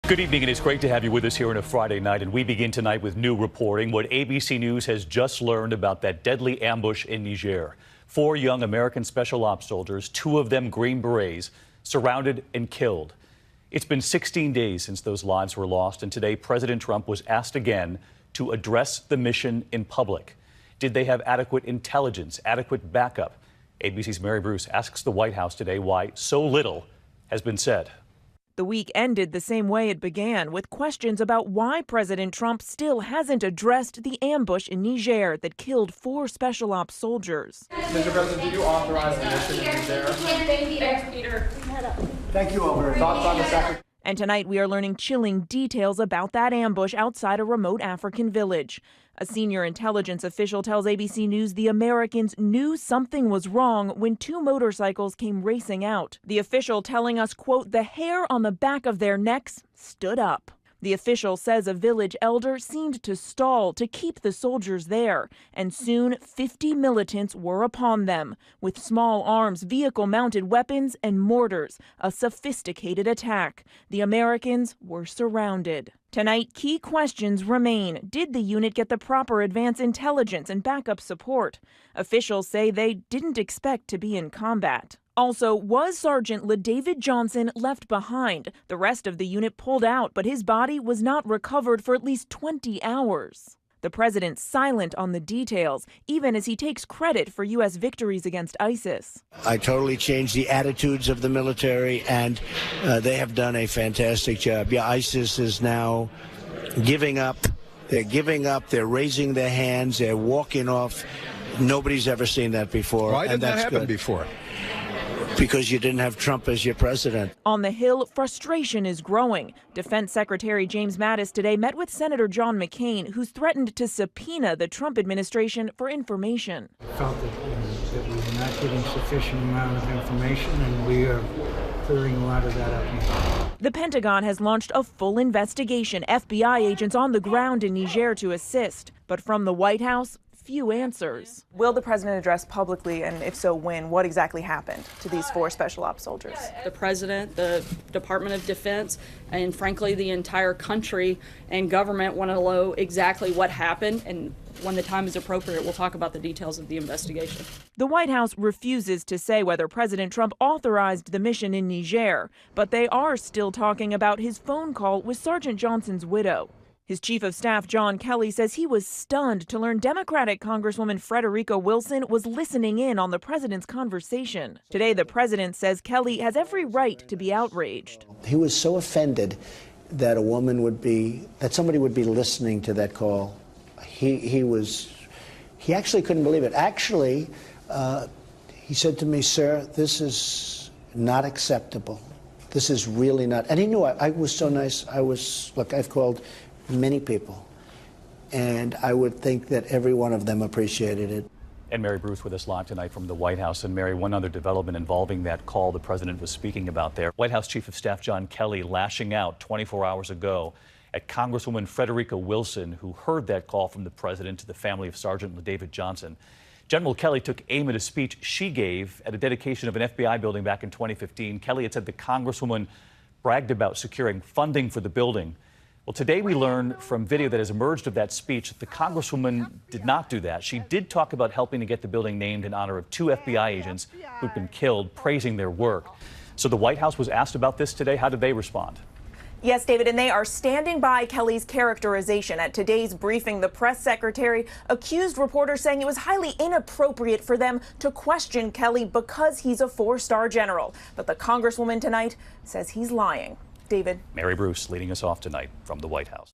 Good evening, and it's great to have you with us here on a Friday night. And we begin tonight with new reporting. What ABC News has just learned about that deadly ambush in Niger. 4 young American Special Ops soldiers, 2 of them Green Berets, surrounded and killed. It's been 16 days since those lives were lost, and today President Trump was asked again to address the mission in public. Did they have adequate intelligence, adequate backup? ABC's Mary Bruce asks the White House today why so little has been said. The week ended the same way it began, with questions about why President Trump still hasn't addressed the ambush in Niger that killed 4 Special Ops soldiers. Mr. President, did you authorize the mission in Niger? Thanks, Peter. Thank you all very much. Thoughts on the secretary? And tonight we are learning chilling details about that ambush outside a remote African village. A senior intelligence official tells ABC News the Americans knew something was wrong when 2 motorcycles came racing out. The official telling us, quote, the hair on the back of their necks stood up. The official says a village elder seemed to stall to keep the soldiers there, and soon 50 militants were upon them, with small arms, vehicle-mounted weapons, and mortars, a sophisticated attack. The Americans were surrounded. Tonight, key questions remain. Did the unit get the proper advance intelligence and backup support? Officials say they didn't expect to be in combat. Also, was Sergeant David Johnson left behind? The rest of the unit pulled out, but his body was not recovered for at least 20 hours. The president's silent on the details, even as he takes credit for U.S. victories against ISIS. I totally changed the attitudes of the military, and they have done a fantastic job. Yeah, ISIS is now giving up. They're giving up. They're raising their hands. They're walking off. Nobody's ever seen that before. Why did that happen before? Because you didn't have Trump as your president. On the Hill, frustration is growing. Defense Secretary James Mattis today met with Senator John McCain, who's threatened to subpoena the Trump administration for information. I felt that we were not getting sufficient amount of information, and we are clearing a lot of that up now. The Pentagon has launched a full investigation, FBI agents on the ground in Niger to assist. But from the White House, few answers. Will the president address publicly, and if so, when, what exactly happened to these 4 Special Ops soldiers? The president, the Department of Defense, and frankly the entire country and government want to know exactly what happened, and when the time is appropriate, we'll talk about the details of the investigation. The White House refuses to say whether President Trump authorized the mission in Niger, but they are still talking about his phone call with Sergeant Johnson's widow. His chief of staff, John Kelly, says he was stunned to learn Democratic Congresswoman Frederica Wilson was listening in on the president's conversation. Today, the president says Kelly has every right to be outraged. He was so offended that somebody would be listening to that call. He actually couldn't believe it. Actually, he said to me, sir, this is not acceptable. This is really not. And he knew I was so nice. Look, I've called many people, and I would think that every one of them appreciated it. And Mary Bruce with us live tonight from the White House. And Mary, one other development involving that call the president was speaking about there. White House Chief of Staff John Kelly lashing out 24 hours ago at Congresswoman Frederica Wilson, who heard that call from the president to the family of Sergeant David Johnson. General Kelly took aim at a speech she gave at a dedication of an FBI building back in 2015. Kelly had said the Congresswoman bragged about securing funding for the building. Well, today we learned from video that has emerged of that speech that the Congresswoman did not do that. She did talk about helping to get the building named in honor of 2 FBI agents who'd been killed, praising their work. So the White House was asked about this today. How did they respond? Yes, David, and they are standing by Kelly's characterization. At today's briefing, the press secretary accused reporters saying it was highly inappropriate for them to question Kelly because he's a 4-star general. But the Congresswoman tonight says he's lying. David. Mary Bruce leading us off tonight from the White House.